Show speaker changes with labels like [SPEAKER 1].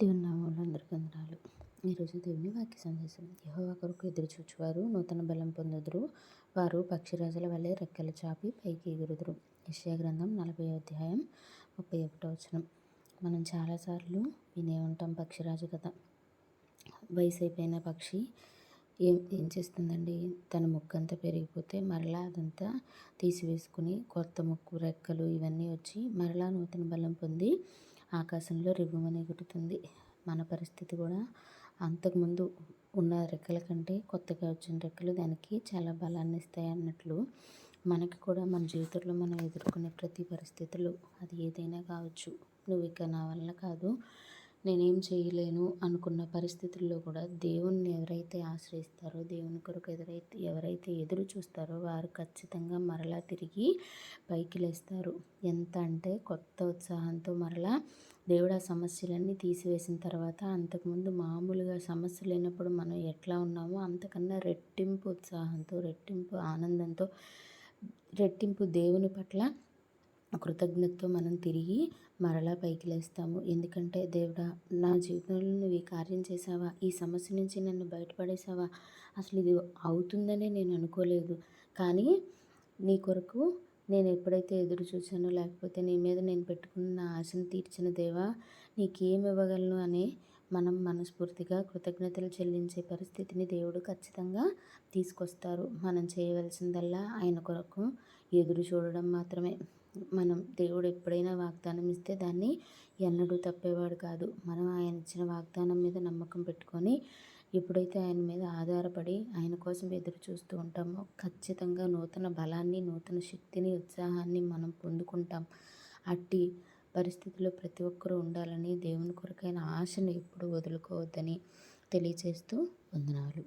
[SPEAKER 1] దేవుని నామములో అందరికీ వందనాలు. ఈరోజు దేవుని వాక్య సందేశం. యెహోవా కొరకు ఎదురుచూచువారు నూతన బలం పొందుదురు. వారు పక్షిరాజుల వలె రెక్కలు చాపి పైకి ఎగురుదురు. యెషయా గ్రంథం 40వ అధ్యాయం 31వ వచనం. మనం చాలాసార్లు వినే ఉంటాం పక్షిరాజు కథ. వయసు అయిపోయిన పక్షి ఏం చేస్తుందండి, తన ముక్కంతా పెరిగిపోతే మరలా అదంతా తీసివేసుకుని కొత్త ముక్కు, రెక్కలు ఇవన్నీ వచ్చి మరలా నూతన బలం పొంది ఆకాశంలో రివ్వుమని ఎగురుతుంది. మన పరిస్థితి కూడా అంతకుముందు ఉన్న రెక్కల కంటే కొత్తగా వచ్చిన రెక్కలు దానికి చాలా బలాన్ని ఇస్తాయి అన్నట్లు మనకి కూడా మన జీవితంలో మనం ఎదుర్కొనే ప్రతి పరిస్థితులు, అది ఏదైనా కావచ్చు, నువ్వు ఇక నా వల్ల కాదు, నేనేం చేయలేను అనుకున్న పరిస్థితుల్లో కూడా దేవుణ్ణి ఎవరైతే ఆశ్రయిస్తారో, దేవుని కొరకు ఎవరైతే ఎదురు చూస్తారో వారు ఖచ్చితంగా మరలా తిరిగి పైకి లేస్తారు. ఎంత అంటే కొత్త ఉత్సాహంతో మరలా దేవుడు ఆ సమస్యలన్నీ తీసివేసిన తర్వాత అంతకుముందు మామూలుగా సమస్య లేనప్పుడు మనం ఎట్లా ఉన్నామో అంతకన్నా రెట్టింపు ఉత్సాహంతో, రెట్టింపు ఆనందంతో, రెట్టింపు దేవుని పట్ల కృతజ్ఞతతో మనం తిరిగి మరలా పైకి లేస్తాము. ఎందుకంటే దేవుడా, నా జీవితంలో నువ్వు ఈ కార్యం చేసావా, ఈ సమస్య నుంచి నన్ను బయటపడేసావా, అసలు ఇది అవుతుందనే నేను అనుకోలేదు, కానీ నీ కొరకు నేను ఎప్పుడైతే ఎదురు చూసానో, లేకపోతే నీ మీద నేను పెట్టుకున్న ఆశను తీర్చిన దేవా, నీకేమి ఇవ్వగలను అని మనం మనస్ఫూర్తిగా కృతజ్ఞతలు చెల్లించే పరిస్థితిని దేవుడు ఖచ్చితంగా తీసుకొస్తారు. మనం చేయవలసిందల్లా ఆయన కొరకు ఎదురు చూడడం మాత్రమే. దేవుడు ఎప్పుడైనా వాగ్దానం ఇస్తే దాన్ని ఎన్నడూ తప్పేవాడు కాదు. మనం ఆయన ఇచ్చిన వాగ్దానం మీద నమ్మకం పెట్టుకొని ఎప్పుడైతే ఆయన మీద ఆధారపడి ఆయన కోసం ఎదురు చూస్తూ ఉంటామో ఖచ్చితంగా నూతన బలాన్ని, నూతన శక్తిని, ఉత్సాహాన్ని మనం పొందుకుంటాం. అట్టి పరిస్థితిలో ప్రతి ఒక్కరూ ఉండాలని, దేవుని కొరకైన ఆశను ఎప్పుడూ వదులుకోవద్దని తెలియచేస్తూ వందనాలు.